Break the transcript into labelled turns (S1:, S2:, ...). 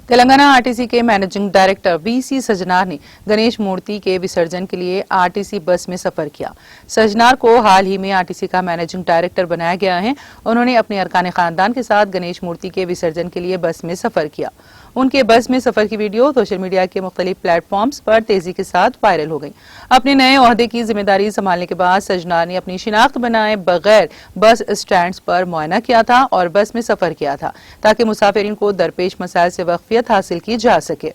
S1: Telangana RTC के managing director VC Sajjanar ने गणेश मूर्ति के विसर्जन के लिए आरटीसी बस में सफर किया। सजनार को हाल ही में आरटीसी का मैनेजिंग डायरेक्टर बनाया गया है। उन्होंने अपने अरकान खानदान के साथ गणेश मूर्ति के विसर्जन के लिए बस में सफर किया। उनके बस में सफर की वीडियो सोशल मीडिया के मुख्तलिफ प्लेटफॉर्म्स पर तेजी के साथ वायरल हो गई। अपने नए ओहदे की जिम्मेदारी संभालने के बाद सजनार ने अपनी शिनाख्त बनाए बगैर बस स्टैंड पर मुआयना किया था और बस में सफर किया था ताकि मुसाफिरीन को दरपेश मसाइल से वाकफियत हासिल की जा सके।